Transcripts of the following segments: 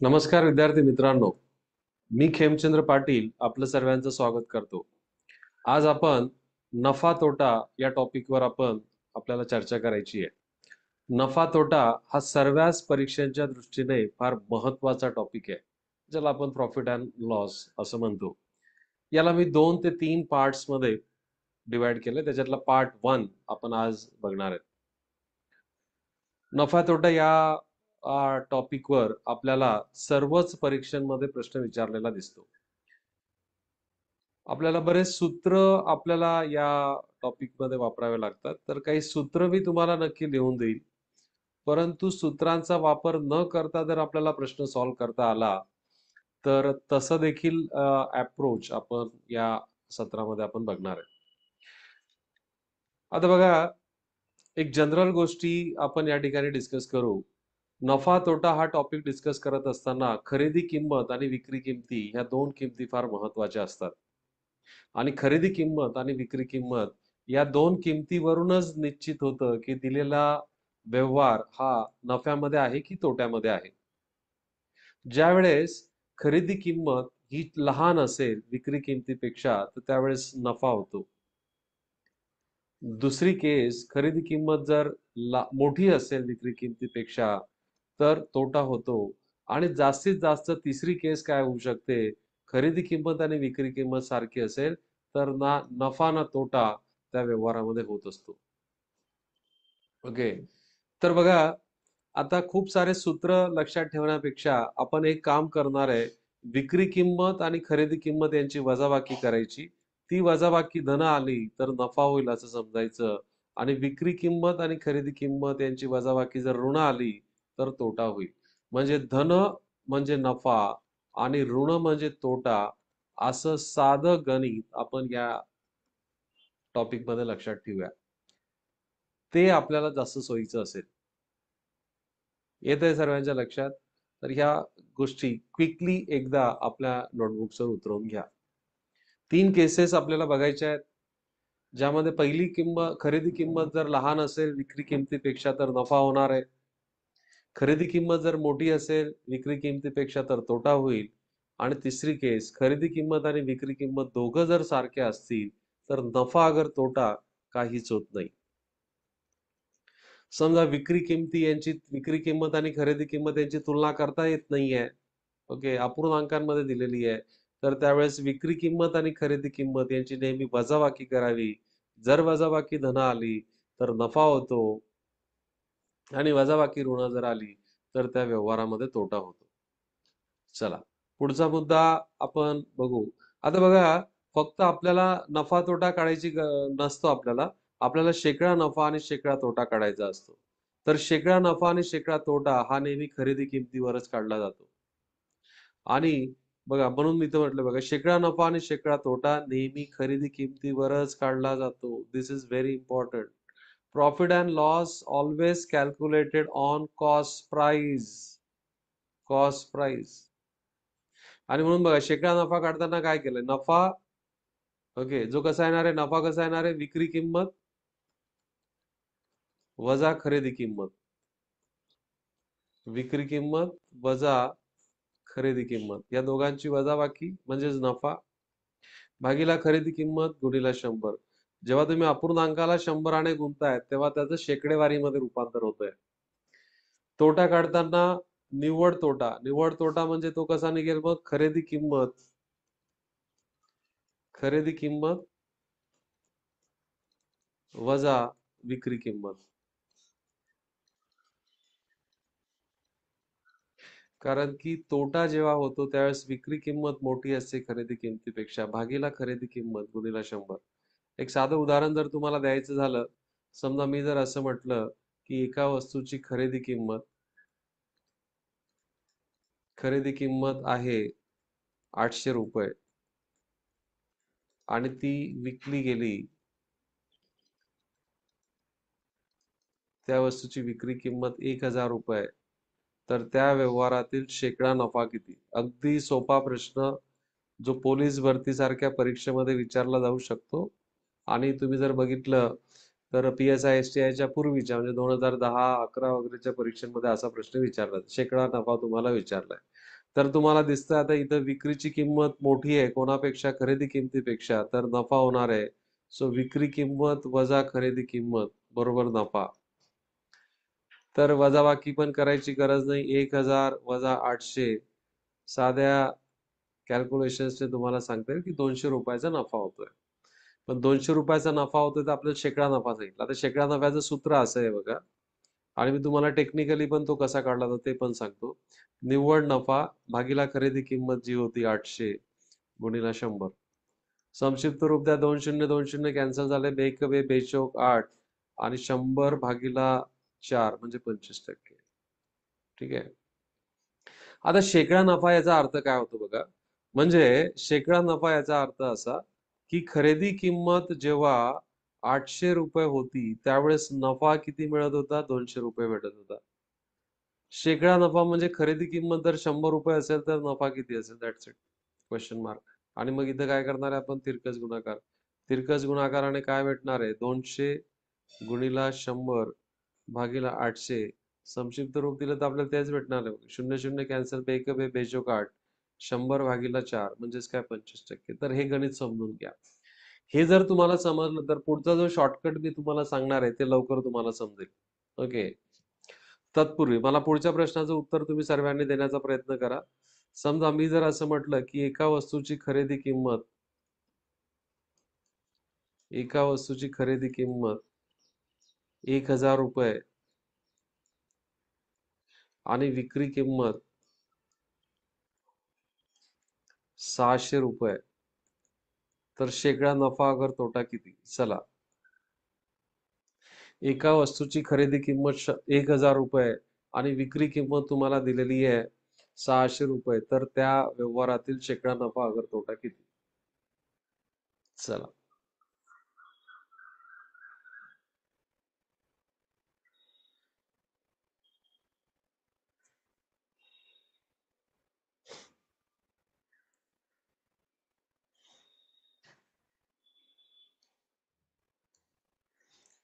नमस्कार विद्यार्थी मित्रांनो, मी खेमचंद्र पाटील आपलं सर्वांचं स्वागत करतो. आज आपण नफा तोटा या टॉपिकवर आपल्याला चर्चा करायची आहे. नफा तोटा हा सर्वच परीक्षांच्या दृष्टीने फार महत्त्वाचा टॉपिक आहे, ज्याला आपण प्रॉफिट अँड लॉस असं म्हणतो. याला मी 2 ते 3 पार्ट्समध्ये डिवाइड केलं. त्याच्यातला पार्ट 1 आपण आज बघणार आहे. नफा तोटा या टॉपिकवर आपल्याला सर्वच परीक्षांमध्ये प्रश्न विचारलेला दिसतो. आपल्याला बरेच सूत्र आपल्याला या टॉपिकमध्ये वापरावे लागतात. तर काही सूत्र मी तुम्हाला नक्की लिहून देईल. परंतु सूत्रांचा वापर न करता जर आपल्याला प्रश्न सॉल्व्ह करता आला, तर तसं देखील अप्रोच आपण या सत्रामध्ये आपण बघणार आहे. आता बघा, एक जनरल गोष्टी आपण या ठिकाणी डिस्कस करू. नफा तोटा हा टॉपिक डिस्कस करत असताना खरेदी किंमत आणि विक्री किंमती ह्या 2 किंमती फार महत्त्वाच्या असतात. आणि खरेदी किंमत आणि विक्री किंमत या 2 किंमतीवरूनच निश्चित होतं, की दिलेला व्यवहार हा नफ्यामध्ये आहे की तोट्यामध्ये आहे. ज्यावेळेस खरेदी किंमत ही लहान असेल विक्री किंमतीपेक्षा, तर त्यावेळेस नफा होतो. दुसरी केस, खरेदी किंमत जर मोठी असेल विक्री किंमतीपेक्षा, तर तोटा होतो. आणि जास्तीत जास्त तिसरी केस काय होऊ शकते, खरेदी किंमत आणि विक्री किंमत सारखी असेल, तर ना नफा ना तोटा त्या व्यवहारामध्ये होत असतो. ओके. तर बघा, आता खूप सारे सूत्र लक्षात ठेवण्यापेक्षा आपण एक काम करणार आहे. विक्री किंमत आणि खरेदी किंमत यांची वजाबाकी करायची. ती वजाबाकी धन आली तर नफा होईल असं समजायचं. आणि विक्री किंमत आणि खरेदी किंमत यांची वजाबाकी जर ऋण आली तर तोटा होईल. म्हणजे धन म्हणजे नफा आणि ऋण म्हणजे तोटा, असं साधं गणित आपण या टॉपिक मध्ये लक्षात ठेवूया. ते आपल्याला जास्त सोयीचं असेल. येतंय सर्वांच्या लक्षात? तर ह्या गोष्टी क्विकली एकदा आपल्या नोटबुक्सवर उतरवून घ्या. 3 केसेस आपल्याला बघायच्या आहेत. ज्यामध्ये पहिली खरेदी किंमत जर लहान असेल विक्री किमतीपेक्षा, तर नफा होणार आहे. खरेदी किंमत जर मोठी असेल विक्री किमतीपेक्षा, तर तोटा होईल. आणि तिसरी केस, खरेदी किंमत आणि विक्री किंमत दोघं जर सारख्या असतील, तर नफा अगर तोटा काहीच होत नाही. समजा विक्री किंमत आणि खरेदी किंमत यांची तुलना करता येत नाहीये. ओके, अपूर्णांकांमध्ये दिलेली आहे. तर त्यावेळेस विक्री किंमत आणि खरेदी किंमत यांची नेहमी वजाबाकी करावी. जर वजाबाकी धन आली तर नफा होतो आणि वजाबाकी ऋण जर आली तर त्या व्यवहारामध्ये तोटा होतो. चला, पुढचा मुद्दा आपण बघू. आता बघा, फक्त आपल्याला नफा तोटा काढायची नसतो आपल्याला. आपल्याला शेकडा नफा आणि शेकडा तोटा काढायचा असतो. तर शेकडा नफा आणि शेकडा तोटा हा नेहमी खरेदी किमतीवरच काढला जातो. आणि बघा, म्हणून मी तर म्हटलं बघा, शेकडा नफा आणि शेकडा तोटा नेहमी खरेदी किमतीवरच काढला जातो. This is very important. Profit and loss always calculated on cost price. Cost price. आणि म्हणून बघा, शेकडा नफा काढताना काय केलंय, नफा, ओके, जो कसा येणार आहे, नफा कसा येणार आहे, विक्री किंमत वजा खरेदी किंमत. विक्री किंमत वजा खरेदी किंमत, या दोघांची वजाबाकी म्हणजेच नफा, भागीला खरेदी किंमत गुणिले 100. जेव्हा तुम्ही अपूर्णांकाला 100 ने गुणताय, तेव्हा त्याचं शेकडेवारीमध्ये रूपांतर होतंय. तोटा काढताना निव्वळ तोटा. निव्वळ तोटा म्हणजे तो कसा निघेल मग, खरेदी किंमत वजा विक्री किंमत. कारण की तोटा जेव्हा होतो त्यावेळेस विक्री किंमत मोठी असते खरेदी किमतीपेक्षा, भागीला खरेदी किंमत गुणिले 100. एक साधं उदाहरण जर तुम्हाला द्यायचं झालं, समजा मी जर असं म्हटलं, की एका वस्तूची खरेदी किंमत आहे 800 रुपये आणि ती विकली गेली, त्या वस्तूची विक्री किंमत 1000 रुपये, तर त्या व्यवहारातील शेकडा नफा किती? अगदी सोपा प्रश्न, जो पोलीस भरतीसारख्या परीक्षेमध्ये विचारला जाऊ शकतो. आणि तुम्ही जर बघितलं, तर PSI-STIच्या पूर्वीच्या म्हणजे 2010-11 वगैरेच्या परीक्षांमध्ये असा प्रश्न विचारला शेकडा नफा तुम्हाला विचारलाय. तर तुम्हाला दिसतं आता इथं विक्रीची किंमत मोठी आहे कोणापेक्षा खरेदी किमतीपेक्षा तर नफा होणार आहे. सो विक्री किंमत वजा खरेदी किंमत बरोबर नफा. तर वजाबाकी पण करायची गरज नाही. 1000 वजा 800 साध्या कॅल्क्युलेशन्सने तुम्हाला सांगता येईल की ₹200 नफा होतोय. पण ₹200 नफा होतोय तर आपल्याला शेकडा नफा सांगितला. आता शेकडा नफ्याचं सूत्र असं आहे बघा आणि मी तुम्हाला टेक्निकली पण तो कसा काढला जातो ते पण सांगतो. निव्वळ नफा भागीला खरेदी किंमत जी होती 800 गुणिले 100. संक्षिप्त रूप द्या 2 शून्य कॅन्सल झाले. बेक बे बेचोक 8 आणि 100 भागीला 4 म्हणजे 25%. ठीक आहे. आता शेकडा नफा याचा अर्थ काय होतो बघा. म्हणजे शेकडा नफा याचा अर्थ असा, की खरेदी किंमत जेव्हा ₹800 होती, त्यावेळेस नफा किती मिळत होता? ₹200 भेटत होता. शेकडा नफा म्हणजे खरेदी किंमत जर ₹100 असेल, तर नफा किती असेल? That's it. Question mark. आणि मग इथं काय करणार आहे आपण? तिरकस गुणाकार. तिरकस गुणाकाराने काय भेटणार आहे? 200 गुणिले 100 भागीला 800 संक्षिप्त रूप दिलं तर आपल्याला तेच भेटणार आहे. 0 कॅन्सल बेक बे बेचोक 8 100 भागीला 4 म्हणजेच काय 25%. तर हे गणित समजून घ्या. हे जर तुम्हाला समजलं तर पुढचा जो शॉर्टकट मी तुम्हाला सांगणार आहे ते लवकर तुम्हाला समजेल. ओके. तत्पूर्वी मला पुढच्या प्रश्नाचं उत्तर तुम्ही सर्वांनी देण्याचा प्रयत्न करा. समजा मी जर असं म्हटलं की एका वस्तूची खरेदी किंमत ₹1000 आणि विक्री किंमत ₹600 तर शेकडा नफा अगर तोटा किती? चला. एका वस्तूची खरेदी किंमत ₹1000 आणि विक्री किंमत तुम्हाला दिलेली आहे ₹600 तर त्या व्यवहारातील शेकडा नफा अगर तोटा किती? चला.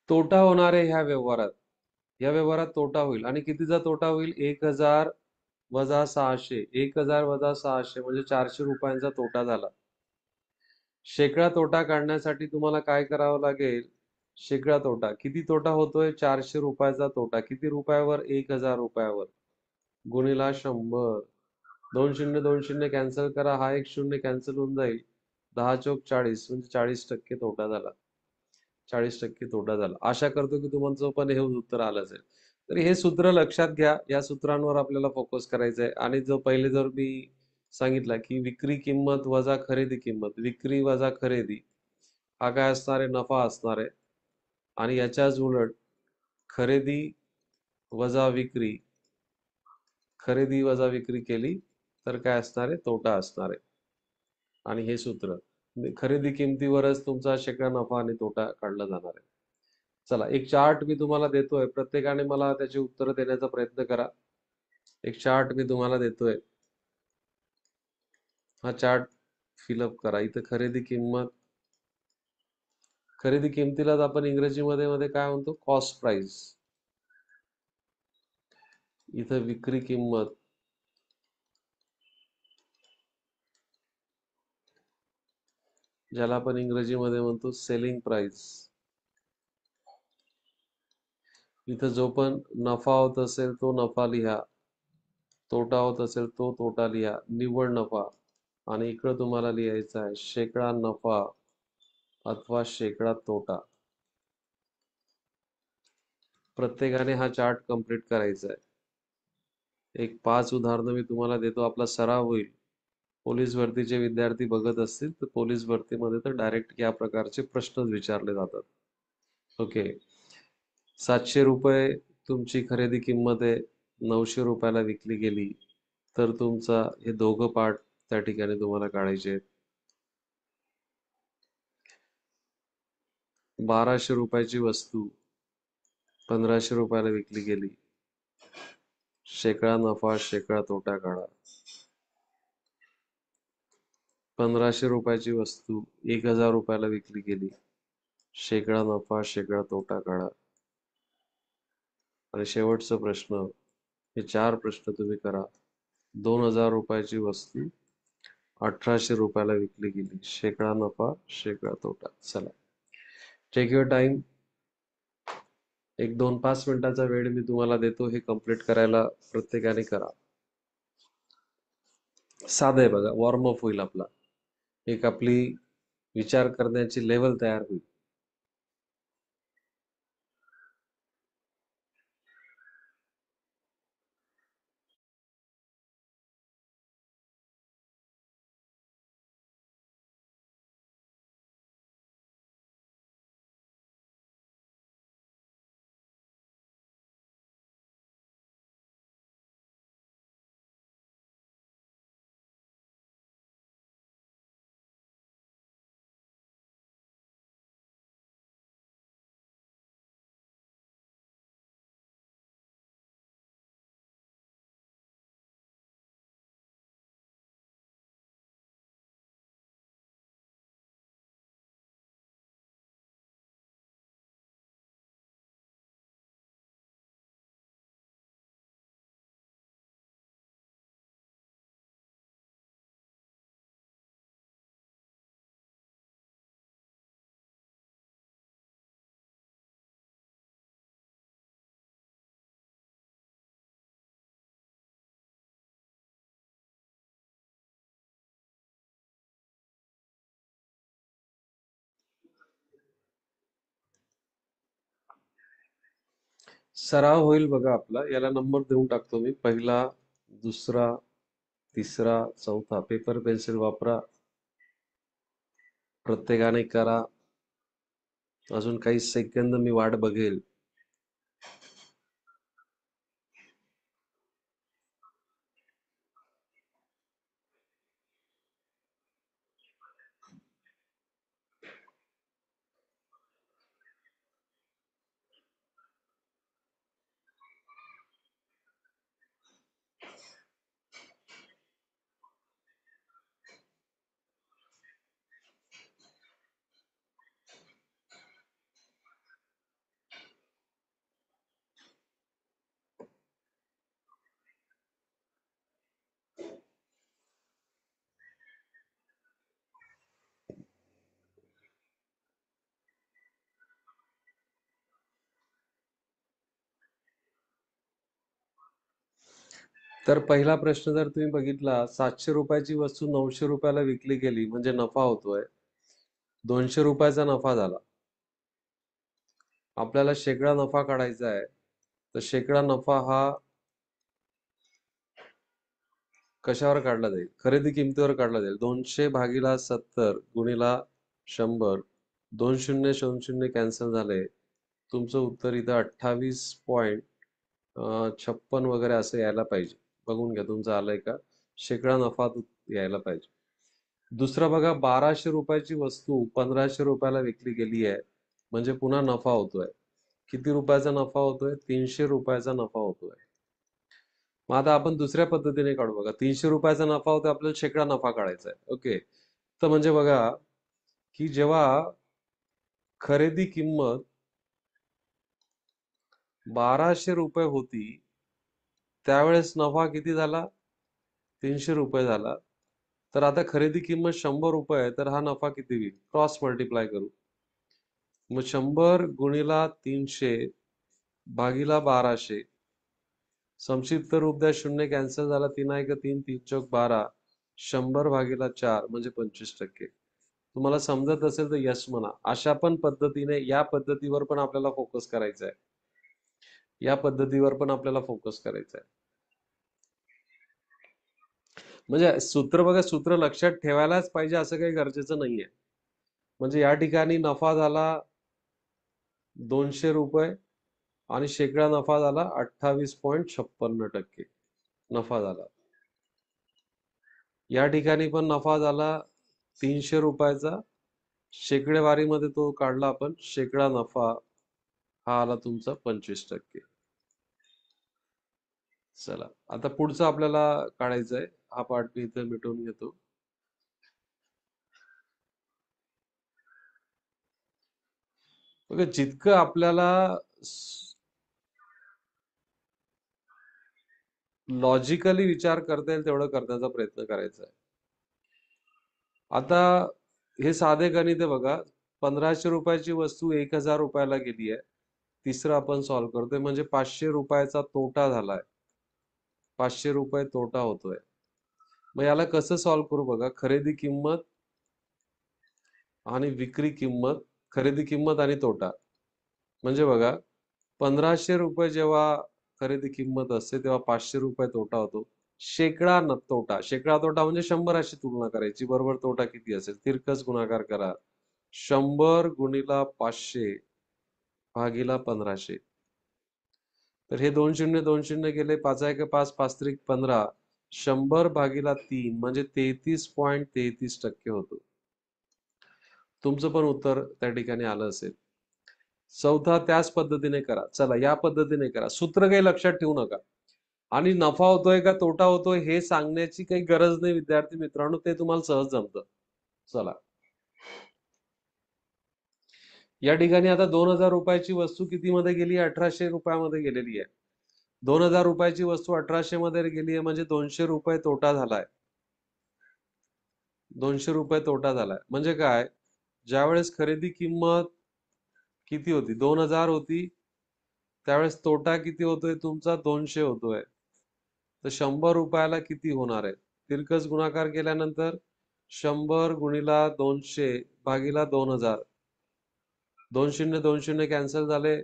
तोटा होणार आहे ह्या व्यवहारात. या व्यवहारात तोटा होईल आणि कितीचा तोटा होईल? 1000 वजा 600. 1000 वजा 600 म्हणजे ₹400 तोटा झाला. शेकडा तोटा काढण्यासाठी तुम्हाला काय करावं लागेल? शेकडा तोटा. किती तोटा होतोय? ₹400 तोटा. किती रुपयावर? ₹1000 गुणिले 100. 2 शून्य कॅन्सल करा. हा एक शून्य कॅन्सल होऊन जाईल. 10 चोक 40 म्हणजे 40% तोटा झाला. 40% तोटा झाला. आशा करतो की तुमचं पण हे उत्तर आलं असेल. तर हे सूत्र लक्षात घ्या. या सूत्रांवर आपल्याला फोकस करायचा आहे आणि जो पहिले जर मी सांगितला की विक्री किंमत वजा खरेदी किंमत, विक्री वजा खरेदी हा काय असणार आहे? नफा असणार आहे. आणि याच्याच उलट खरेदी वजा विक्री, खरेदी वजा विक्री केली तर काय असणार आहे? तोटा असणार आहे. आणि हे सूत्र खरेदी किमतीवरच तुमचा शेकडा नफा आणि तोटा काढला जाणार आहे. चला एक चार्ट मी तुम्हाला देतोय. प्रत्येकाने मला त्याची उत्तरं देण्याचा प्रयत्न करा. एक चार्ट मी तुम्हाला देतोय. हा चार्ट फिलअप करा. इथं खरेदी किमतीलाच आपण इंग्रजीमध्ये मध्ये काय म्हणतो? Cost price. इथं विक्री किंमत, ज्याला आपण इंग्रजीमध्ये म्हणतो सेलिंग प्राइस. इथं जो पण नफा होत असेल तो नफा लिहा, तोटा होत असेल तो तोटा लिहा, निव्वळ नफा. आणि इकडं तुम्हाला लिहायचं आहे शेकडा नफा अथवा शेकडा तोटा. प्रत्येकाने हा चार्ट कंप्लीट करायचा आहे. एक 5 उदाहरणं मी तुम्हाला देतो. आपला सराव होईल. पोलीस भरतीचे विद्यार्थी बघत असतील तर पोलीस भरतीमध्ये तर डायरेक्ट या प्रकारचे प्रश्नच विचारले जातात. ओके. ₹700 तुमची खरेदी किंमत आहे. ₹900 विकली गेली. तर तुमचा हे दोघं पार्ट त्या ठिकाणी तुम्हाला काढायचे आहेत. ₹1200 ची वस्तू ₹1500 विकली गेली. शेकडा नफा, शेकडा तोटा काढा. ₹1500 ची वस्तू ₹1000 विकली गेली. शेकडा नफा शेकडा तोटा काढा. आणि शेवटचा प्रश्न, हे 4 प्रश्न तुम्ही करा. 2000 रुपयाची वस्तू 1800 रुपयाला विकली गेली. शेकडा नफा शेकडा तोटा. चला, टेक युअर टाइम. 1, 2, 5 मिनिटाचा वेळ मी तुम्हाला देतो. हे कंप्लीट करायला प्रत्येकाने करा. साधं आहे बघा, वॉर्मअप होईल आपला. एक आपली विचार करण्याची लेवल तयार होईल. सराव होईल बघा आपला. याला नंबर देऊन टाकतो मी. पहिला, दुसरा, तिसरा, चौथा. पेपर पेन्सिल वापरा. प्रत्येकाने करा. अजून काही सेकंद मी वाट बघेल. तर पहिला प्रश्न जर तुम्ही बघितला, 700 रुपयाची वस्तू 900 रुपयाला विकली गेली म्हणजे नफा होतोय. 200 रुपयाचा नफा झाला. आपल्याला शेकडा नफा काढायचा आहे. तर शेकडा नफा हा कशावर काढला जाईल? खरेदी किमतीवर काढला जाईल. 200 भागीला 70 गुणिला 100. 2 शून्य 2 शून्य कॅन्सल झाले. तुमचं उत्तर इथं 28.56 वगैरे असं यायला पाहिजे. बघून घ्या तुमचं आलंय का. शेकडा नफा यायला पाहिजे. दुसरं बघा, 1200 रुपयाची वस्तू 1500 रुपयाला विकली गेली आहे म्हणजे पुन्हा नफा होतोय. किती रुपयाचा नफा होतोय? 300 रुपयाचा नफा होतोय. मग आता आपण दुसऱ्या पद्धतीने काढू बघा. 300 रुपयाचा नफा होता, आपल्याला शेकडा नफा काढायचा आहे. ओके. तर म्हणजे बघा की जेव्हा खरेदी किंमत 1200 रुपये होती, त्यावेळेस नफा किती झाला? 300 रुपये झाला. तर आता खरेदी किंमत 100 रुपये आहे, तर हा नफा किती होईल? क्रॉस मल्टिप्लाय करू. मग 100 गुणिला 300 भागीला 1200. संक्षिप्त रूप द्या. शून्य कॅन्सल झाला. 3 3 चौक 12. 100 भागीला 4 म्हणजे 25%. तुम्हाला समजत असेल तर यस म्हणा. अशा पण पद्धतीने, या पद्धतीवर पण आपल्याला फोकस करायचा आहे. या पद्धतीवर पण आपल्याला फोकस करायचा आहे. म्हणजे सूत्र बघा, सूत्र लक्षात ठेवायलाच पाहिजे असं काही गरजेचं नाहीये. म्हणजे या ठिकाणी नफा झाला 200 रुपये आणि शेकडा नफा झाला 28.56% नफा झाला. या ठिकाणी पण नफा झाला 300 रुपयाचा. शेकडेवारीमध्ये तो काढला आपण. शेकडा नफा हा आला तुमचा 25%. चला, आता पुढचं आपल्याला काढायचं आहे. हा पार्ट मी इथे मिटवून घेतो. बघा जितकं आपल्याला लॉजिकली विचार करता येईल तेवढं करण्याचा प्रयत्न करायचा आहे. आता हे साधे गणित आहे बघा. 1500 रुपयाची वस्तू 1000 रुपयाला गेली आहे. तिसरं आपण सॉल्व्ह करतोय म्हणजे 500 रुपयाचा तोटा झालाय. 500 रुपये तोटा होतोय. मग याला कसं सॉल्व्ह करू बघा. खरेदी किंमत आणि विक्री किंमत, खरेदी किंमत आणि तोटा. म्हणजे बघा 1500 रुपये जेव्हा खरेदी किंमत असते तेव्हा 500 रुपये तोटा होतो. शेकडा न तोटा, शेकडा तोटा म्हणजे 100 तुलना करायची. बरोबर तोटा किती असेल? तिरकस गुणाकार करा. 100 गुणिला 500 भागीला 1500. तर हे 2 शून्य 2 शून्य गेले. 5 एक 5, 5 त्रिक 15. 100 भागीला 3 म्हणजे 33.33% होतो. तुमचं पण उत्तर त्या ठिकाणी आलं असेल. चौथा त्याच पद्धतीने करा. चला या पद्धतीने करा. सूत्र काही लक्षात ठेवू नका. आणि नफा होतोय का तोटा होतोय हे सांगण्याची काही गरज नाही विद्यार्थी मित्रांनो. ते तुम्हाला सहज जमतं. चला. या ठिकाणी आता 2000 रुपयाची वस्तू कितीमध्ये गेली? 1800 रुपयामध्ये गेलेली आहे. 2000 रुपयाची वस्तू 1800 मध्ये गेली आहे म्हणजे 200 रुपये तोटा झालाय. 200 रुपये तोटा झालाय. म्हणजे काय? ज्यावेळेस खरेदी किंमत किती होती? 2000 होती. त्यावेळेस तोटा किती होतोय तुमचा? 200 होतोय. तर 100 रुपयाला किती होणार आहे? तिरकस गुणाकार केल्यानंतर 100 गुणिला 200 भागीला 2000. 2 शून्य 2 शून्य कॅन्सल झाले.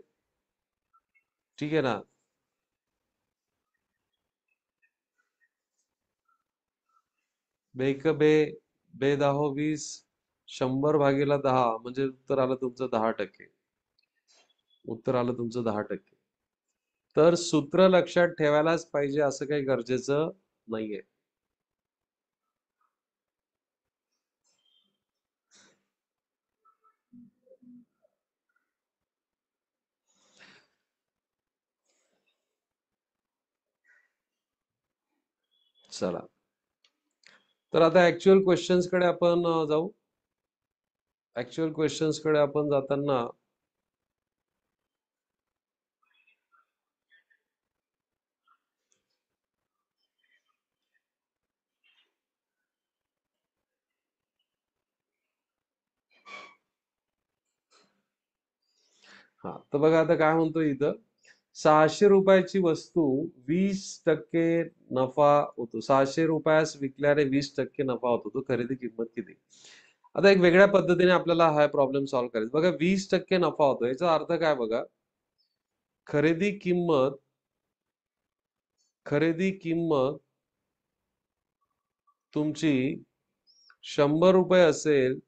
ठीक आहे ना? बेक बे बे दहो 20. 100 भागीला 10 म्हणजे उत्तर आलं तुमचं 10%. उत्तर आलं तुमचं 10%. तर सूत्र लक्षात ठेवायलाच पाहिजे असं काही गरजेचं नाहीये. चला. तर आता ऍक्च्युअल क्वेश्चन्स कडे आपण जाऊ. ऍक्च्युअल क्वेश्चन्स कडे आपण जाताना हा तर बघा आता काय म्हणतोय इथं. 600 रुपयाची वस्तू 20% नफा होतो. 600 रुपयास विकल्याने 20% नफा होतो. तो खरेदी किंमत किती? आता एक वेगळ्या पद्धतीने आपल्याला हा प्रॉब्लेम सॉल्व्ह करायचा. बघा 20% नफा होतो याचा अर्थ काय बघा. खरेदी किंमत तुमची 100 रुपये असेल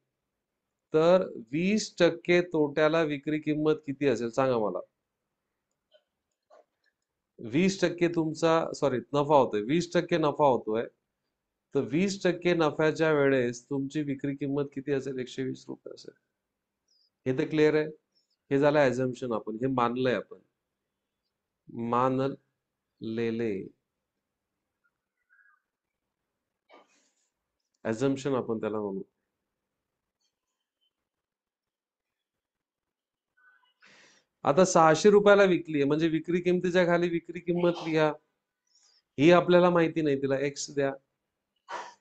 तर 20% तोट्याला विक्री किंमत किती असेल सांगा मला. 20% तुमचा सॉरी नफा होतोय. 20% नफा होतोय. तर 20% नफ्याच्या वेळेस तुमची विक्री किंमत किती असेल? 120 रुपये असेल. हे तर क्लिअर आहे. हे झालं ऍझम्पशन. आपण हे मानलंय. आपण मानलेले ऍझम्पशन आपण त्याला म्हणू. आता 600 रुपयाला विकली आहे म्हणजे विक्री किमतीच्या खाली विक्री किंमत लिहा. ही आपल्याला माहिती नाही. तिला एक्स द्या.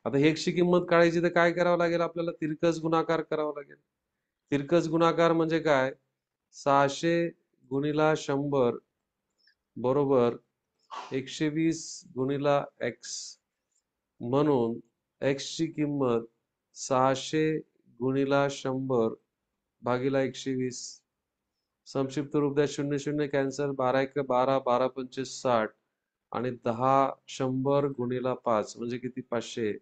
आता एक्स ची किंमत काढायची तर काय करावं लागेल आपल्याला? तिरकस गुणाकार करावा लागेल. तिरकस गुणाकार म्हणजे काय? 600 गुणिला 100 बरोबर 120 गुणिला एक्स. म्हणून एक्स ची किंमत 600 गुणिला 100 भागीला 120. संक्षिप्त रूप द्या. 0 0 कॅन्सल. 12 1 12 12 25 60 आणि 10 100 गुणिला 5 म्हणजे किती? 500.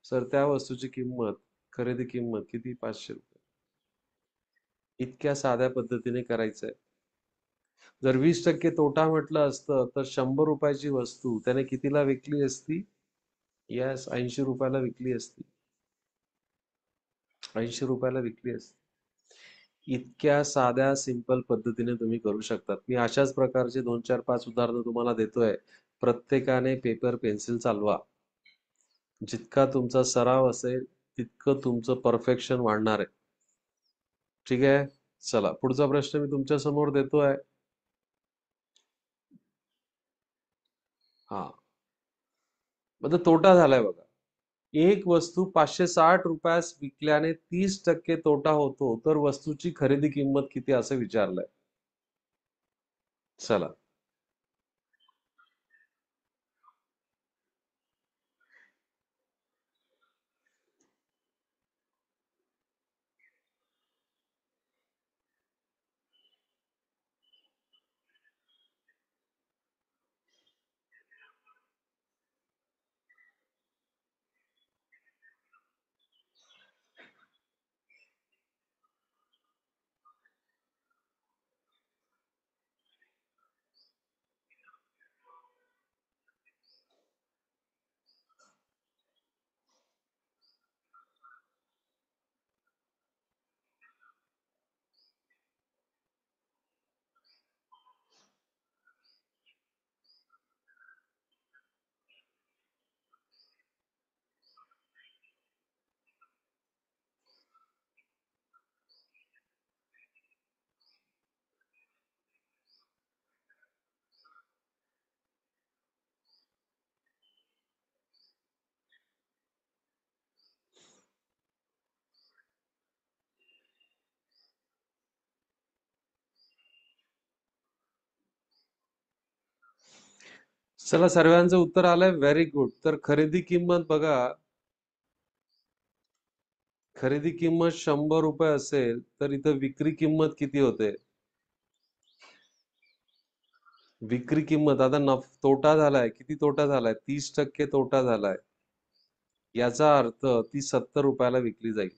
सर त्या वस्तूची किंमत खरेदी किंमत किती? 500 रुपये. इतक्या साध्या पद्धतीने करायचंय. जर 20% तोटा म्हटलं असतं तर 100 रुपयाची वस्तू त्याने कितीला विकली असती? यस 80 रुपयाला विकली असती. 80 रुपयाला विकली असती. इतक्या साध्या सिंपल पद्धतीने तुम्ही करू शकतात. मी अशाच प्रकारचे 2 4 5 उदाहरणं तुम्हाला देतोय. प्रत्येकाने पेपर पेन्सिल चालवा. जितका तुमचा सराव असेल तितकं तुमचं परफेक्शन वाढणार आहे. ठीक आहे. चला पुढचा प्रश्न मी तुमच्या समोर देतोय. हा, म्हणजे तोटा झालाय बघा. एक वस्तू 560 रुपयास विकल्याने 30% तोटा होतो, तर वस्तूची खरेदी किंमत किती असं विचारलंय. चला, चला सर्वांचं उत्तर आलंय. Very good. तर खरेदी किंमत बघा, खरेदी किंमत 100 रुपये असेल, तर इथं विक्री किंमत किती होते? विक्री किंमत आता तोटा झालाय. किती तोटा झालाय? 30% तोटा झालाय. याचा अर्थ ती 70 रुपयाला विकली जाईल.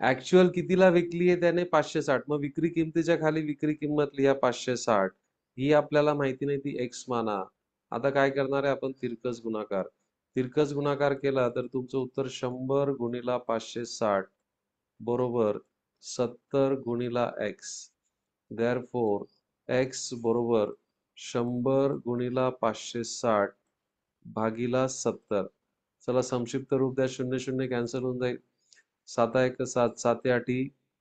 ऍक्च्युअल कितीला विकली आहे त्याने? 560. मग विक्री किमतीच्या खाली विक्री किंमत लिहा 560. ही आपल्याला माहिती नाही, ती एक्स माना. आता काय करणार आहे आपण? तिरकस गुणाकार. तिरकस गुणाकार केला तर तुमचं उत्तर 100 गुणिला 560 बरोबर 70 गुणिला एक्स. देअरफॉर एक्स बरोबर 100 गुणिला 560 भागीला 70. चला संक्षिप्त रूप द्या. 0 0 कॅन्सल होऊन जाईल. 7 1 7 7 8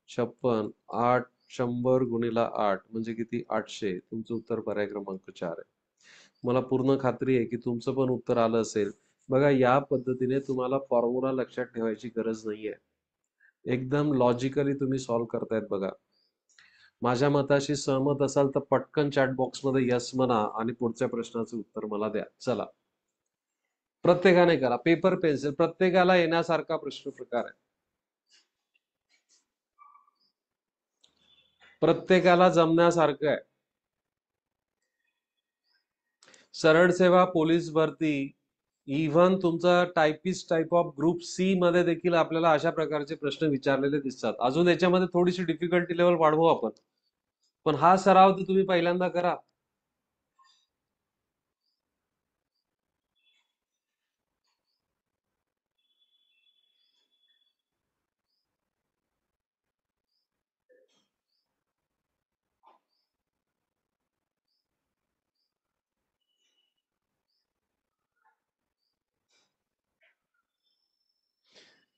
56 8 100 गुणिला 8 म्हणजे किती? 800. तुमचं उत्तर पर्याय क्रमांक 4 आहे. मला पूर्ण खात्री आहे की तुमचं पण उत्तर आलं असेल. बघा या पद्धतीने तुम्हाला फॉर्म्युला लक्षात ठेवायची गरज नाहीये. एकदम लॉजिकली तुम्ही सॉल्व्ह करतायत बघा. माझ्या मताशी सहमत असाल तर पटकन चॅट बॉक्समध्ये यस म्हणा आणि पुढच्या प्रश्नाचं उत्तर मला द्या. चला, प्रत्येकाने करा. पेपर पेन्सिल प्रत्येकाला येण्यासारखा प्रश्न प्रकार आहे. प्रत्येकाला जमण्यासारखं आहे. सरळ सेवा, पोलीस भरती, इव्हन तुमचा typist type of group C मध्ये देखील आपल्याला अशा प्रकारचे प्रश्न विचारलेले दिसतात. अजून याच्यामध्ये थोडीशी डिफिकल्टी लेवल वाढवू आपण, पण हा सराव तर तुम्ही पहिल्यांदा करा.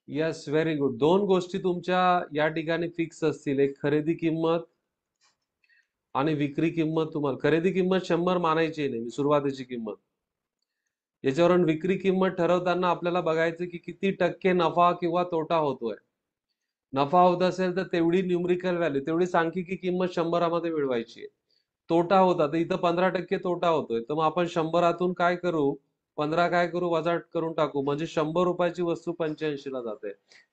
Yes, very good. दोन गोष्टी तुमच्या या ठिकाणी फिक्स असतील. एक खरेदी किंमत आणि विक्री किंमत. तुम्हाला खरेदी किंमत 100 मानायची आहे नेहमी, सुरुवातीची किंमत. याच्यावरून विक्री किंमत ठरवताना आपल्याला बघायचं की किती टक्के नफा किंवा तोटा होतोय. नफा होत असेल तर तेवढी न्यूमरिकल व्हॅल्यू, तेवढी सांख्यिकी किंमत 100 मध्ये मिळवायची आहे. तोटा होता तर इथं 15% तोटा होतोय, तर मग आपण 100 काय करू? 15 काय करू? वजा करून टाकू. म्हणजे 100 रुपयाची वस्तू 85 ला जाते.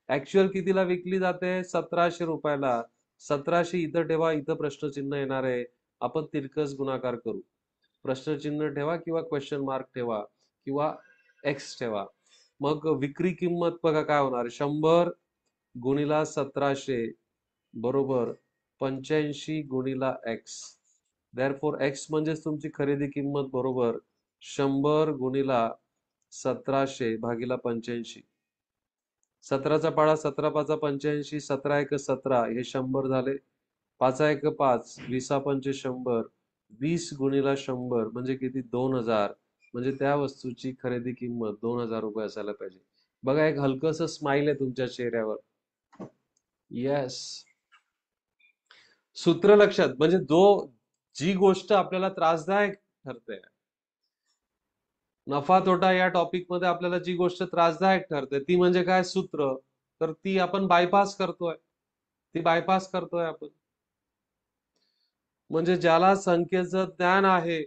ऍक्च्युअल कितीला विकली जाते? 1700 रुपयाला. 1700 इथं ठेवा, इथं प्रश्नचिन्ह येणार आहे. आपण तिरकस गुणाकार करू. प्रश्नचिन्ह ठेवा किंवा क्वेश्चन मार्क ठेवा किंवा एक्स ठेवा. मग विक्री किंमत बघा काय होणार? 100 गुणिला 1700 बरोबर 85 गुणिला एक्स. देअरफॉर एक्स म्हणजेच तुमची खरेदी किंमत बरोबर 100 गुणिला 1700 भागीला 85. 17चा पाढा 17 पाचा 85, 17 1 17 हे 100 झाले. 5 1 5, 20 पंचे 100, 20 गुणिला 100 म्हणजे किती? 2000. म्हणजे त्या वस्तूची खरेदी किंमत 2000 रुपये असायला पाहिजे. बघा एक हलकस स्माइल आहे तुमच्या चेहऱ्यावर. येस. सूत्र लक्षात, म्हणजे जी गोष्ट आपल्याला त्रासदायक ठरते, नफा तोटा या टॉपिक मध्ये आपल्याला जी गोष्ट त्रासदायक ठरते ती म्हणजे काय, सूत्र. तर ती आपण बायपास करतोय, आपण. म्हणजे ज्याला संख्येचं ज्ञान आहे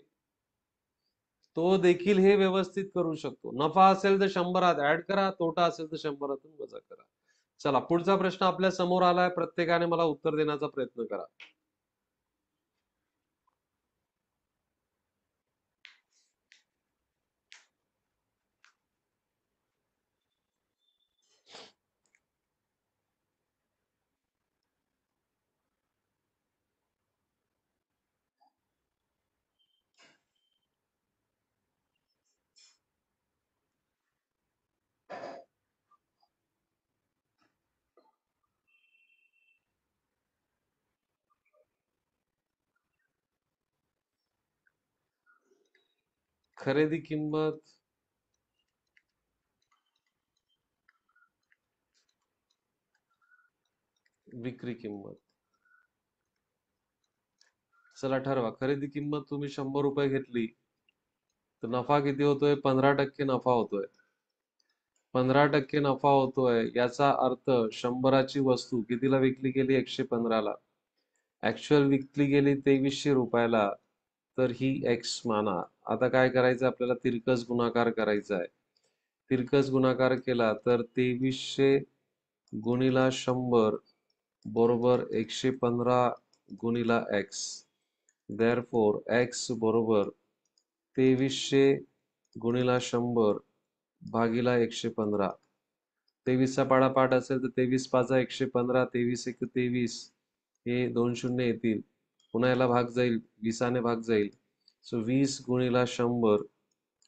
तो देखील हे व्यवस्थित करू शकतो. नफा असेल तर 100त ऍड करा, तोटा असेल तर 100तून वजा करा. चला, पुढचा प्रश्न आपल्या समोर आलाय, प्रत्येकाने मला उत्तर देण्याचा प्रयत्न करा. खरेदी किंमत, विक्री किंमत. चला ठरवा, खरेदी किंमत तुम्ही 100 रुपये घेतली तर नफा किती होतोय, 15% नफा होतोय. 15% नफा होतोय याचा अर्थ 100ची वस्तू कितीला विकली गेली, 115ला. ऍक्च्युअल विकली गेली 2300 रुपयाला. तर ही एक्स माना. आता काय करायचं आपल्याला, तिरकस गुणाकार करायचा आहे. तिरकस गुणाकार केला तर 2300 गुणिला 100 बरोबर 115 गुणिला एक्स. देअरफॉर एक्स बरोबर 2300 गुणिला 100 भागिला 115. 23चा पाडापाठ असेल तर 23 पाचा 115, 23 एक 23, हे 2 शून्य येतील. पुन्हा याला भाग जाईल, 20ने भाग जाईल. सो 20 गुणिला 100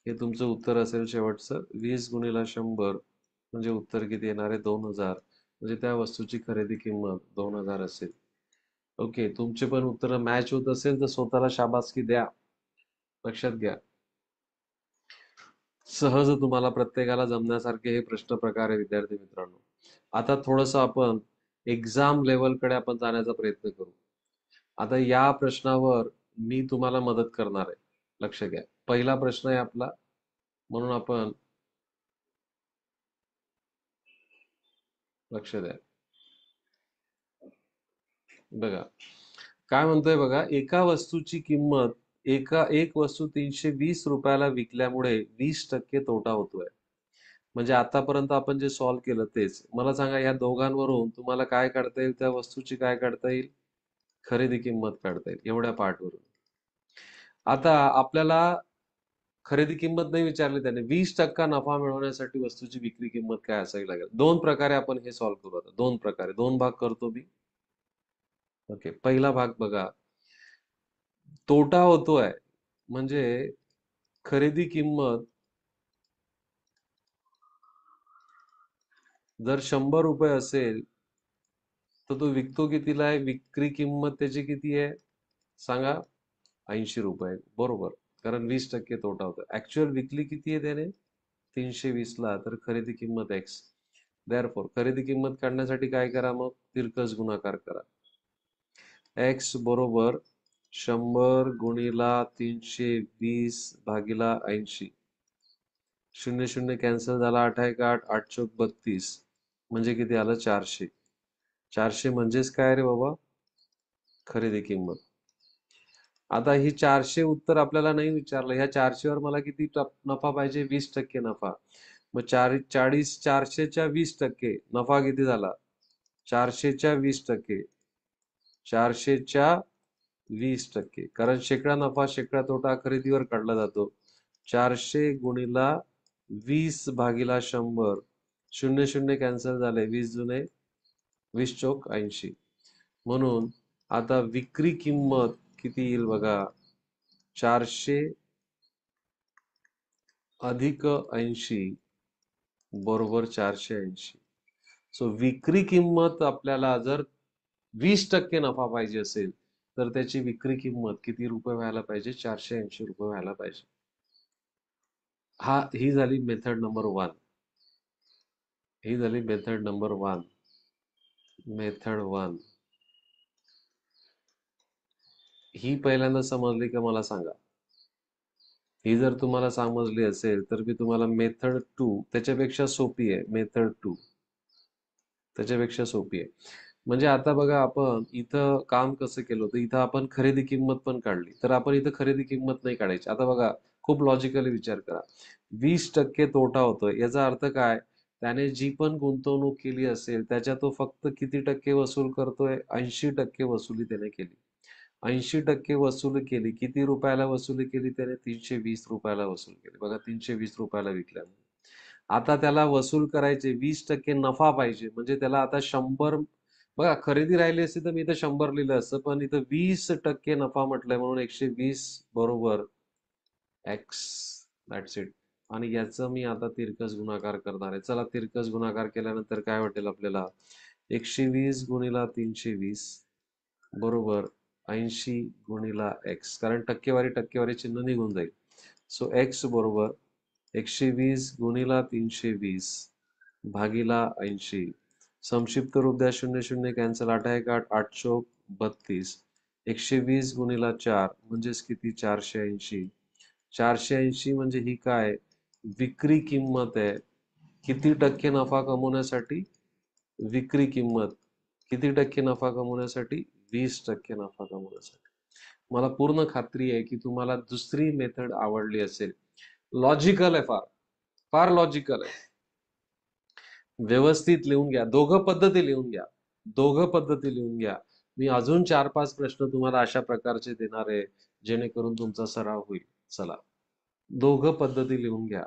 हे तुमचं उत्तर असेल शेवटचं. 20 गुणिला 100 म्हणजे उत्तर किती येणार आहे, 2000. म्हणजे त्या वस्तूची खरेदी किंमत 2000 असेल. ओके, तुमचे पण उत्तर मॅच होत असेल तर स्वतःला शाबासकी द्या. लक्षात घ्या, सहज तुम्हाला प्रत्येकाला जमण्यासारखे हे प्रश्न प्रकार आहे विद्यार्थी मित्रांनो. आता थोडस आपण एक्झाम लेवलकडे आपण जाण्याचा प्रयत्न करू. आता या प्रश्नावर मी तुम्हाला मदत करणार आहे. लक्ष घ्या, पहिला प्रश्न आहे आपला, म्हणून आपण लक्ष द्या. बघा काय म्हणतोय, बघा, एका वस्तूची किंमत, एक वस्तू 320 रुपयाला विकल्यामुळे 20% तोटा होतोय. म्हणजे आतापर्यंत आपण जे सॉल्व्ह केलं तेच. मला सांगा, या दोघांवरून तुम्हाला काय काढता येईल, त्या वस्तूची काय काढता येईल, खरेदी किंमत काढता येईल, एवढ्या पार्टवरून. आता आपल्याला खरेदी किंमत नाही विचारली त्याने, 20% नफा मिळवण्यासाठी वस्तूची विक्री किंमत काय असावी लागेल. दोन प्रकारे आपण हे सॉल्व्ह करू. आता दोन प्रकारे, दोन भाग करतो मी. ओके, पहिला भाग बघा, तोटा होतोय म्हणजे खरेदी किंमत जर 100 रुपये असेल तर तो विकतो कितीला आहे, विक्री किंमत त्याची किती आहे सांगा, 80 रुपये. बरोबर, कारण 20% तोटा होतो. ऍक्च्युअल विकली किती आहे त्याने, 320ला, तर खरेदी किंमत एक्स. देअरफॉर खरेदी किंमत काढण्यासाठी काय करा, मग तिरकस गुणाकार करा. एक्स बरोबर 100 गुणिला 320 भागिला 80. 0 0 कॅन्सल झाला, 8 1 8, 8 चौक 32, म्हणजे किती आलं, 400. 400 म्हणजेच काय रे बाबा, खरेदी किंमत. आता ही 400 उत्तर आपल्याला नाही विचारलं, ह्या 400 वर मला किती नफा पाहिजे, 20% नफा. मग 40 400च्या 20% नफा किती झाला, 400च्या 20%, 400च्या 20%, कारण शेकडा नफा शेकडा तोटा खरेदीवर काढला जातो. 400 गुणिला 20 भागिला 100, 0 0 कॅन्सल झाले, 20 जुने 20 चौक 80. म्हणून आता विक्री किंमत किती येईल बघा, 400 अधिक 80 बरोबर 480. सो विक्री किंमत आपल्याला जर 20% नफा पाहिजे असेल तर त्याची विक्री किंमत किती रुपये व्हायला पाहिजे, 480 रुपये व्हायला पाहिजे. ही झाली मेथड नंबर 1. ही झाली मेथड नंबर 1. मेथड 1. ही पहिल्यांदा समजली का मला सांगा. ही जर तुम्हाला समजली असेल तर मी तुम्हाला मेथड 2 त्याच्यापेक्षा सोपी आहे. मेथड 2 त्याच्यापेक्षा सोपी आहे. म्हणजे आता बघा आपण इथं काम कसं केलं होतं, इथं आपण खरेदी किंमत पण काढली. तर आपण इथं खरेदी किंमत नाही काढायची. आता बघा खूप लॉजिकली विचार करा. 20% तोटा होतोय. याचा अर्थ काय? त्याने जी पण गुंतवणूक केली असेल त्याच्या तो फक्त किती टक्के वसूल करतोय? 80% वसुली त्याने केली. 80% वसूल केली. किती रुपयाला वसुली केली त्याने? 320 रुपयाला वसूल केली. बघा 320 रुपयाला विकल्या. आता त्याला वसूल करायचे 20% नफा पाहिजे. म्हणजे त्याला आता 100 बघा खरेदी राहिली असती तर मी इथं 100 लिहिलं असतं. पण इथं 20% नफा म्हटलंय म्हणून 120 बरोबर एक्स दॅट्स इट. आणि याचं मी आता तिरकस गुणाकार करणार आहे. चला तिरकस गुणाकार केल्यानंतर काय वाटेल आपल्याला? 120 गुणिला 320 बरोबर 80 गुणिला एक्स. कारण टक्केवारी टक्केवारी चिन्ह निघून जाईल. सो एक्स बरोबर 120 गुणिला 320 भागीला 80. संक्षिप्त रूप द्या. 0 0 कॅन्सल. 8 1 8 8 चौक 32. 120 गुणिला 4 म्हणजेच किती? 480. 480 म्हणजे ही काय? विक्री किंमत आहे. किती टक्के नफा कमवण्यासाठी? विक्री किंमत. किती टक्के नफा कमवण्यासाठी? 20% नफा कमवण्यासाठी. मला पूर्ण खात्री आहे की तुम्हाला दुसरी मेथड आवडली असेल. लॉजिकल आहे फार. फार लॉजिकल आहे. व्यवस्थित लिहून घ्या. दोघं पद्धती लिहून घ्या. दोघं पद्धती लिहून घ्या. मी अजून 4-5 प्रश्न तुम्हाला अशा प्रकारचे देणार आहे, जेणेकरून तुमचा सराव होईल. चला. दोघं पद्धती लिहून घ्या.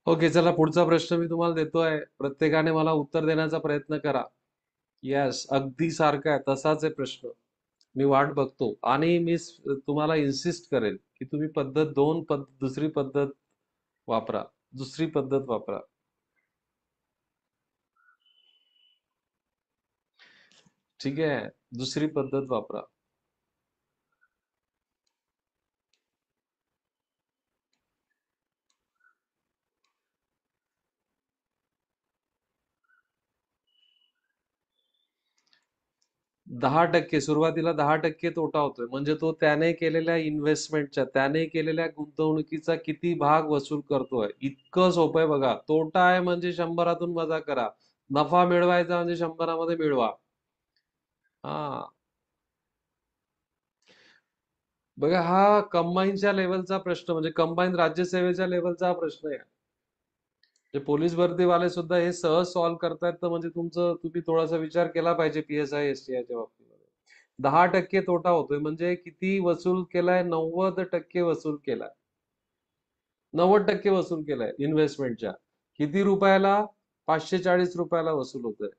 ओके, चला पुढचा प्रश्न मी तुम्हाला देतोय. प्रत्येकाने मला उत्तर देण्याचा प्रयत्न करा. येस, अगदी सारखा आहे. तसाच आहे प्रश्न. मी वाट बघतो आणि मी तुम्हाला इन्सिस्ट करेल की तुम्ही दुसरी पद्धत वापरा. दुसरी पद्धत वापरा. ठीक आहे? दुसरी पद्धत वापरा. 10% सुरुवातीला 10% तोटा होतोय म्हणजे तो त्याने केलेल्या इन्व्हेस्टमेंटच्या त्याने केलेल्या गुंतवणुकीचा किती भाग वसूल करतोय इतकं सोपं आहे बघा. तोटा आहे म्हणजे 100तून वजा करा. नफा मिळवायचा म्हणजे 100मध्ये मिळवा. हा बघा, हा कंबाईनच्या लेवलचा प्रश्न म्हणजे कंबाईन राज्यसेवेच्या लेवलचा हा प्रश्न आहे. ते पोलीस भरतीवाले सुद्धा हे सहज सॉल्व्ह करतायत तर म्हणजे तुम्ही थोडासा विचार केला पाहिजे PSI STI च्या बाबतीमध्ये. 10% तोटा होतोय म्हणजे किती वसूल केलाय? 90% वसूल केलाय. 90% वसूल केलाय इन्व्हेस्टमेंटच्या. किती रुपयाला? 540 रुपयाला वसूल होतोय.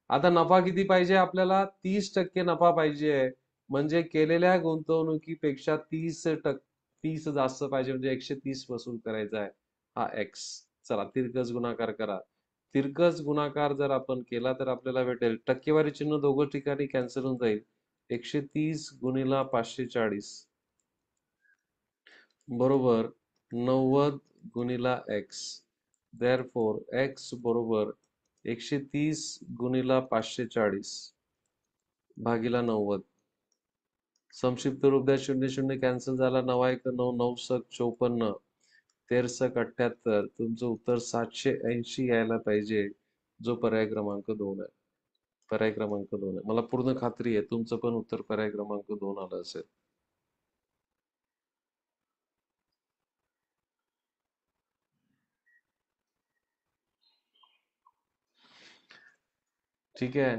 आता नफा किती पाहिजे आपल्याला? 30% नफा पाहिजे. म्हणजे केलेल्या गुंतवणुकीपेक्षा 30 जास्त पाहिजे म्हणजे 130 वसूल करायचा आहे. हा एक्स. चला तिरकस गुणाकार करा. तिरकस गुणाकार जर आपण केला तर आपल्याला भेटेल टक्केवारी चिन्ह दोघं ठिकाणी कॅन्सल होऊन जाईल. 130 गुणिला 540 बरोबर 90 गुणिला एक्स. देअरफॉर एक्स बरोबर 130 गुणिला 540 भागीला 90. संक्षिप्त रूप द्या. 0 0 कॅन्सल झाला. 9 9 सक 54 13 78. तुमचं उत्तर 780 यायला पाहिजे, जो पर्याय क्रमांक 2 आहे. पर्याय क्रमांक 2 आहे. मला पूर्ण खात्री आहे तुमचं पण उत्तर पर्याय क्रमांक 2 आलं असेल. ठीक आहे.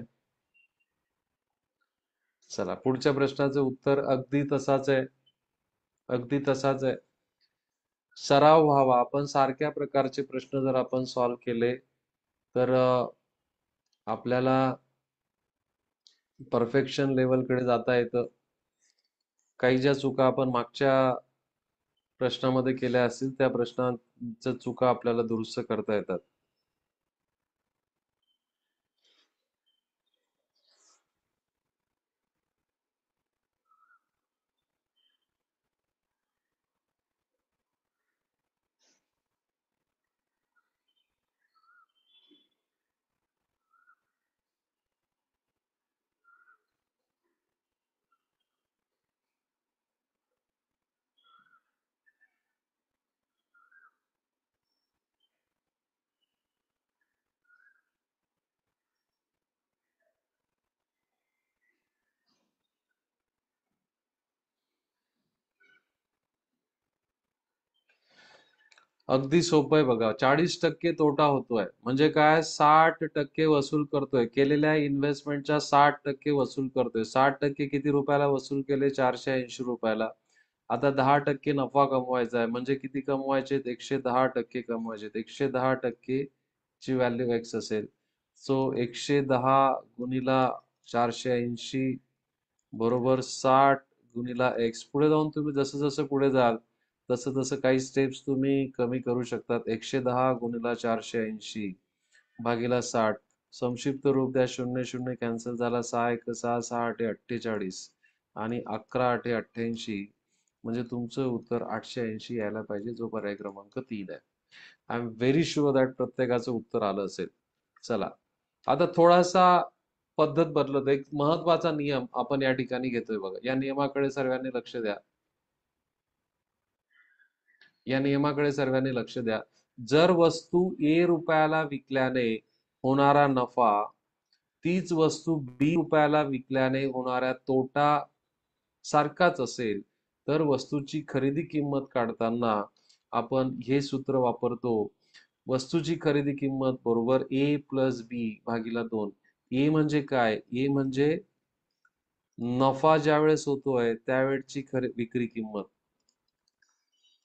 चला पुढच्या प्रश्नाचं उत्तर अगदी तसाच आहे. अगदी तसाच आहे. सराव व्हावा. आपण सारख्या प्रकारचे प्रश्न जर आपण सॉल्व्ह केले तर आपल्याला परफेक्शन लेवलकडे जाता येतं. काही ज्या चुका आपण मागच्या प्रश्नामध्ये केल्या असतील त्या प्रश्नांच्या चुका आपल्याला दुरुस्त करता येतात. अगदी सोपं आहे बघा. 40% तोटा होतोय म्हणजे काय? 60% वसूल करतोय. केलेल्या इन्व्हेस्टमेंटच्या 60% वसूल करतोय. 60% किती रुपयाला वसूल केले? 480 रुपयाला. आता 10% नफा कमवायचा आहे म्हणजे किती कमवायचे? 110% कमवायचे. 110% ची व्हॅल्यू एक्स असेल. सो 110 गुणिला 480 बरोबर 60 गुणिला एक्स. पुढे जाऊन तुम्ही जसं जसं पुढे जाल तसं तसं काही स्टेप्स तुम्ही कमी करू शकतात. 110 गुणिला 480 भागीला 60. संक्षिप्त रूप द्या. 0 0 कॅन्सल झाला. 6 1 6 6 8 48 आणि 11 8 88 म्हणजे तुमचं उत्तर 880 यायला पाहिजे, जो पर्याय क्रमांक 3 आहे. I am very sure that प्रत्येकाचं उत्तर आलं असेल. चला आता थोडासा पद्धत बदलत. एक महत्वाचा नियम आपण या ठिकाणी घेतोय बघा. या नियमाकडे सर्वांनी लक्ष द्या. या नियमाकडे सर्वांनी लक्ष द्या. जर वस्तू रुपयाला विकल्याने होणारा नफा तीच वस्तू रुपयाला विकल्याने होणाऱ्या तोटा सारखाच असेल तर वस्तूची खरेदी किंमत काढताना आपण हे सूत्र वापरतो. वस्तूची खरेदी किंमत बरोबर A+B भागीला 2. ए म्हणजे काय? ए म्हणजे नफा ज्यावेळेस होतोय त्यावेळची विक्री किंमत.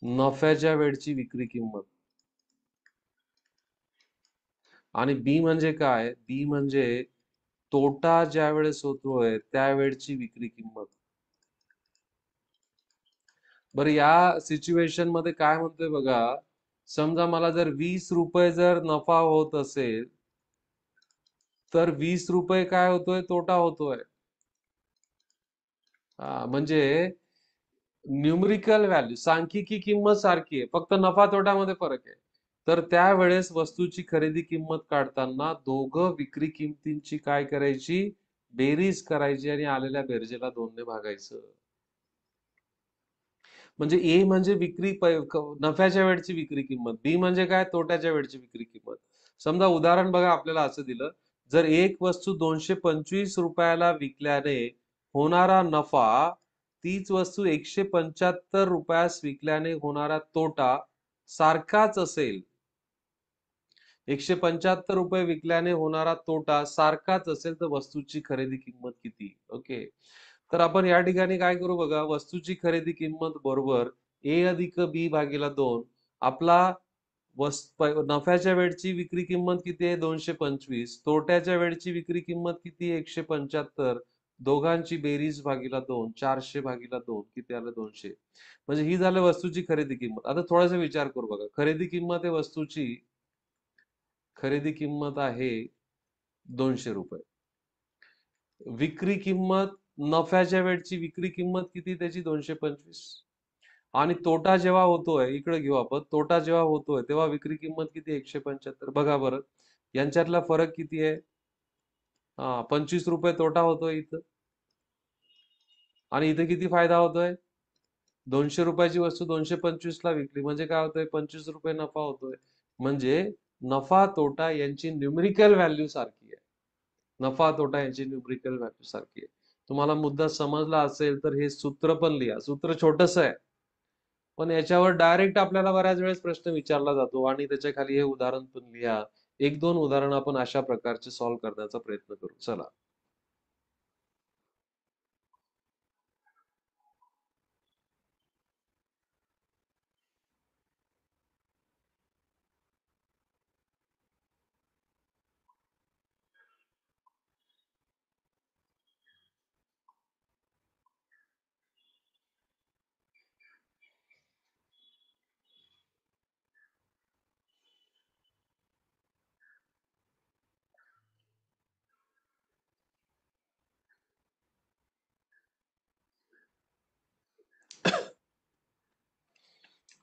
नफ्याच्या वेळची विक्री किंमत. आणि बी म्हणजे काय? बी म्हणजे तोटा ज्यावेळेस होतोय त्यावेळची विक्री किंमत. बरं या सिच्युएशन मध्ये काय म्हणतोय बघा. समजा मला जर 20 रुपये जर नफा होत असेल तर 20 रुपये काय होतोय? तोटा होतोय. म्हणजे न्यूमरिकल व्हॅल्यू सांख्यिकी किंमत सारखी आहे, फक्त नफा तोट्यामध्ये फरक आहे. तर त्यावेळेस वस्तूची खरेदी किंमत काढताना दोघं विक्री किंमतींची काय करायची? बेरीज करायची आणि आलेल्या बेरजेला 2 ने भागायचं. म्हणजे ए म्हणजे नफ्याच्या वेळची विक्री किंमत, बी म्हणजे काय, तोट्याच्या वेळची विक्री किंमत. समजा उदाहरण बघा, आपल्याला असं दिलं, जर एक वस्तू 225 रुपयाला विकल्याने होणारा नफा तीच वस्तू 175 रुपयास विकल्याने होणारा तोटा सारखाच असेल. 175 रुपये विकल्याने होणारा तोटा सारखाच असेल तर वस्तूची खरेदी किंमत किती? ओके. तर आपण या ठिकाणी काय करू बघा, वस्तूची खरेदी किंमत बरोबर ए अधिक बी भागीला 2. आपला नफ्याच्या वेळची विक्री किंमत किती आहे? 225. तोट्याच्या वेळची विक्री किंमत किती आहे? 175. दोघांची बेरीज भागीला 2. 400 भागीला 2 किती आलं? 200. म्हणजे ही झाली वस्तूची खरेदी किंमत. आता थोडासा विचार करू बघा. खरेदी किंमत आहे वस्तूची, खरेदी किंमत आहे 200 रुपये. विक्री किंमत, नफ्याच्या वेळची विक्री किंमत किती त्याची? 225. आणि तोटा जेव्हा होतोय, इकडे घेऊ आपण, तोटा जेव्हा होतोय तेव्हा विक्री किंमत किती? 175. बघा बरं, यांच्यातला फरक किती आहे? 25 रुपये तोटा होतोय इथं, आणि इथं किती फायदा होतोय? 200 रुपयाची वस्तू 225 ला विकली म्हणजे काय होतंय? 25 रुपये नफा होतोय. म्हणजे नफा तोटा यांची न्यूमेरिकल व्हॅल्यू सारखी आहे. नफा तोटा यांची न्यूमेरिकल व्हॅल्यू सारखी आहे. तुम्हाला मुद्दा समजला असेल तर हे सूत्र पण लिहा. सूत्र छोटस आहे, पण याच्यावर डायरेक्ट आपल्याला बऱ्याच वेळेस प्रश्न विचारला जातो आणि त्याच्या खाली हे उदाहरण पण लिहा. 1-2 उदाहरण आपण अशा प्रकारचे सॉल्व्ह करण्याचा प्रयत्न करू. चला.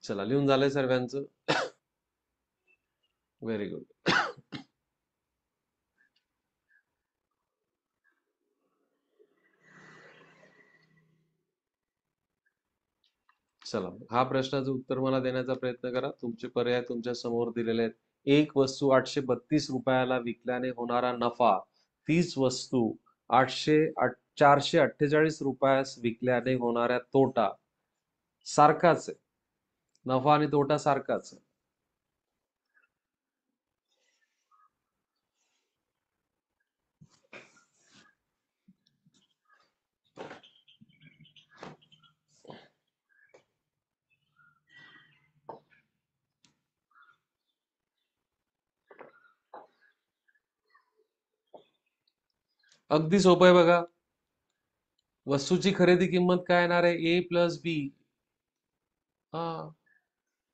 चला, लिहून झालंय सर्वांचं? Very good. चला, हा प्रश्नाचं उत्तर मला देण्याचा प्रयत्न करा. तुमचे पर्याय तुमच्या समोर दिलेले आहेत. एक वस्तू 832 रुपयाला विकल्याने होणारा नफा तीच वस्तू 448 रुपयास विकल्याने होणाऱ्या तोटा सारखाच आहे. नफा आणि तोटा सारखाच आहे. अगदी सोपं आहे बघा. वस्तूची खरेदी किंमत काय येणार आहे? ए प्लस बी हा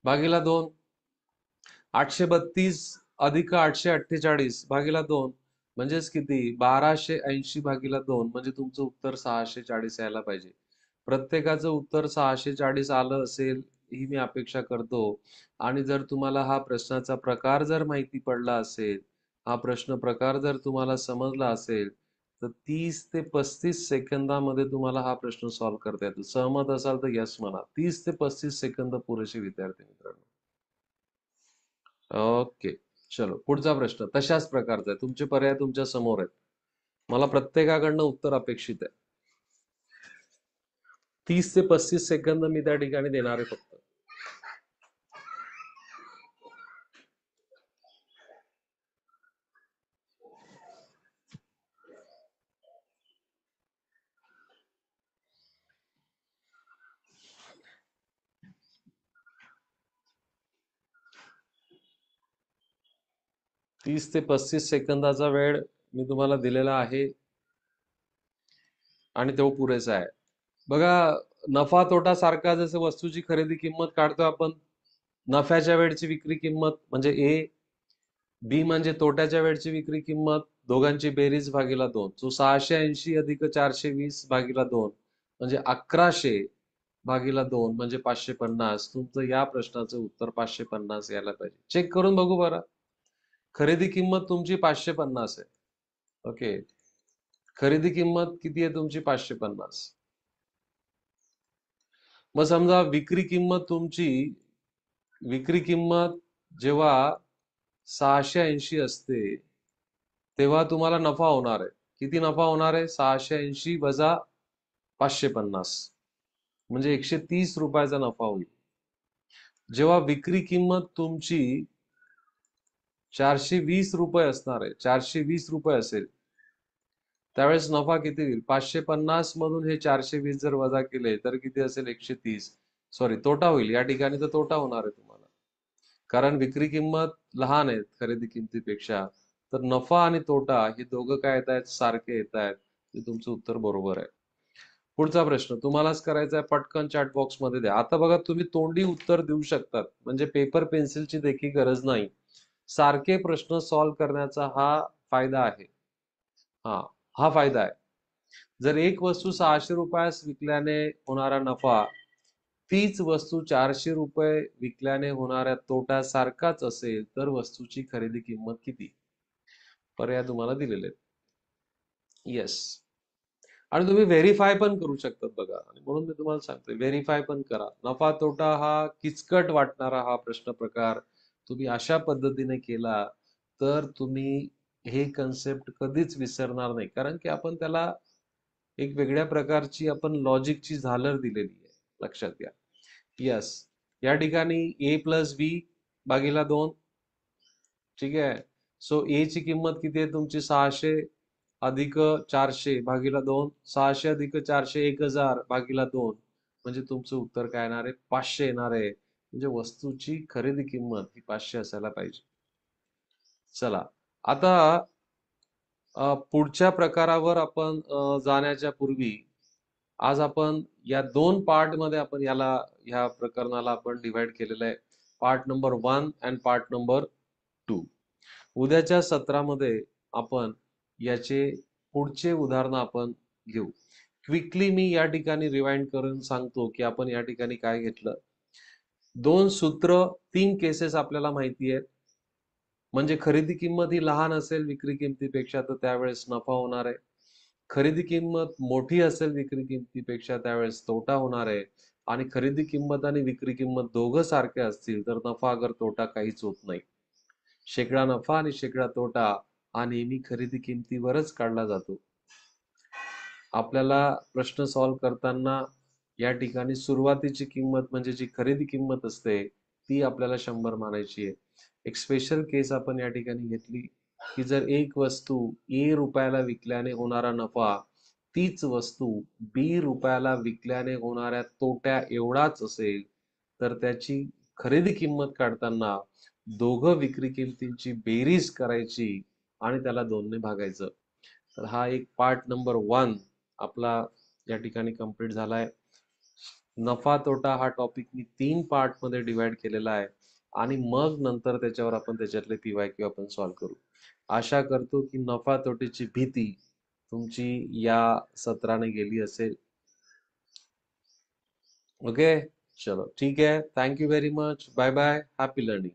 भागीला 2. 832 अधिक 848 भागीला 2 म्हणजेच किती? 1280 भागीला 2 म्हणजे तुमचं उत्तर 640 यायला पाहिजे. प्रत्येकाचं उत्तर 640 आलं असेल ही मी अपेक्षा करतो. आणि जर तुम्हाला हा प्रश्नाचा प्रकार जर माहिती पडला असेल, हा प्रश्न प्रकार जर तुम्हाला समजला असेल, तर 30 ते 35 सेकंदामध्ये तुम्हाला हा प्रश्न सॉल्व्ह करता येतो. सहमत असाल तर यस म्हणा. 30 ते 35 सेकंद पुरेसे विद्यार्थी मित्रांनो. ओके. चलो, पुढचा प्रश्न तशाच प्रकारचा आहे. तुमचे पर्याय तुमच्या समोर आहेत. मला प्रत्येकाकडनं उत्तर अपेक्षित आहे. 30 ते 35 सेकंद मी त्या ठिकाणी देणार आहे फक्त. 30 ते 35 सेकंदाचा वेळ मी तुम्हाला दिलेला आहे आणि तो पुरेसा आहे. बघा, नफा तोटा सारखा, जसं वस्तूची खरेदी किंमत काढतो आपण, नफ्याच्या वेळची विक्री किंमत म्हणजे ए, बी म्हणजे तोट्याच्या वेळची विक्री किंमत, दोघांची बेरीज भागीला 2. सो 680 अधिक 420 भागीला 2 म्हणजे 1100 भागीला 2 म्हणजे 550. तुमचं या प्रश्नाचं उत्तर 550 यायला पाहिजे. चेक करून बघू बरं. खरेदी किंमत तुमची 550 आहे. ओके. खरेदी किंमत किती आहे तुमची? 550. मग समजा विक्री किंमत जेव्हा 680 असते, तेव्हा तुम्हाला नफा होणार आहे. किती नफा होणार आहे? 680 वजा 550, म्हणजे 130 रुपयाचा नफा होईल. जेव्हा विक्री किंमत तुमची 420 रुपये असणार आहे, 420 रुपये असेल, त्यावेळेस नफा किती होईल? 550 मधून हे 420 जर वजा केले तर किती असेल? 130. सॉरी, तोटा होईल. या ठिकाणी तर तोटा होणार आहे तुम्हाला, कारण विक्री किंमत लहान आहे खरेदी किमतीपेक्षा. तर नफा आणि तोटा हे दोघं काय येत आहेत? सारखे येत आहेत. हे तुमचं उत्तर बरोबर आहे. पुढचा प्रश्न तुम्हालाच करायचा आहे, पटकन चॅट बॉक्स मध्ये द्या. आता बघा, तुम्ही तोंडी उत्तर देऊ शकतात, म्हणजे पेपर पेन्सिलची देखील गरज नाही. सारखे प्रश्न सॉल्व्ह करण्याचा हा फायदा आहे. हा हा फायदा आहे. जर एक वस्तू 600 रुपयास विकल्याने होणारा नफा तीच वस्तू 400 रुपये विकल्याने होणाऱ्या तोट्यासारखाच असेल, तर वस्तूची खरेदी किंमत किती? पर्याय तुम्हाला दिलेले आहेत. येस. आणि तुम्ही व्हेरीफाय पण करू शकतात बघा, आणि म्हणून मी तुम्हाला सांगतोय, व्हेरीफाय पण करा. नफा तोटा हा किचकट वाटणारा हा प्रश्न प्रकार तुम्ही अशा पद्धतीने केला तर तुम्ही हे कन्सेप्ट कधीच विसरणार नाही, कारण की आपण त्याला एक वेगळ्या प्रकारची आपण लॉजिकची झालर दिलेली आहे. लक्षात घ्या. यस. या ठिकाणी ए प्लस बी भागीला 2. ठीक आहे. सो ए ची किंमत किती आहे तुमची? 600 अधिक 400 भागीला 2. 600 अधिक 400 1000 भागीला 2, म्हणजे तुमचं उत्तर काय येणार आहे? 500 येणार आहे. म्हणजे वस्तूची खरेदी किंमत ही 500 असायला पाहिजे. चला, आता पुढच्या प्रकारावर आपण जाण्याच्या पूर्वी आज आपण या 2 पार्ट मध्ये आपण ह्या प्रकरणाला आपण डिवाइड केलेलं आहे. पार्ट नंबर 1 आणि पार्ट नंबर 2. उद्याच्या सत्रामध्ये आपण याचे पुढचे उदाहरण आपण घेऊ. क्विकली मी या ठिकाणी रिवाइंड करून सांगतो की आपण या ठिकाणी काय घेतलं. 2 सूत्र, 3 केसेस आपल्याला माहिती आहेत. म्हणजे खरेदी किंमत ही लहान असेल विक्री किमतीपेक्षा, तर त्यावेळेस नफा होणार आहे. खरेदी किंमत मोठी असेल विक्री किमतीपेक्षा, त्यावेळेस तोटा होणार आहे. आणि खरेदी किंमत आणि विक्री किंमत दोघं सारखे असतील तर नफा अगर तोटा काहीच होत नाही. शेकडा नफा आणि शेकडा तोटा हा नेहमी खरेदी किमतीवरच काढला जातो. आपल्याला प्रश्न सॉल्व्ह करताना या ठिकाणी सुरुवातीची किंमत म्हणजे जी खरेदी किंमत असते ती आपल्याला 100 मानायची आहे. एक स्पेशल केस आपण या ठिकाणी घेतली की जर एक वस्तू ए रुपयाला विकल्याने होणारा नफा तीच वस्तू बी रुपयाला विकल्याने होणाऱ्या तोट्या एवढाच असेल, तर त्याची खरेदी किंमत काढताना दोघं विक्री किमतींची बेरीज करायची आणि त्याला 2 ने भागायचं. तर हा एक पार्ट नंबर 1 आपला या ठिकाणी कंप्लीट झालाय. नफा तोटा हा टॉपिक मी 3 पार्ट मध्ये डिवाइड केलेला आहे, आणि मग नंतर त्याच्यावर आपण त्याच्यातले PYQ आपण सॉल्व्ह करू. आशा करतो की नफा तोटेची भीती तुमची या सत्राने गेली असेल. ओके, चलो ठीक है. Thank you very much. Bye bye. Happy learning.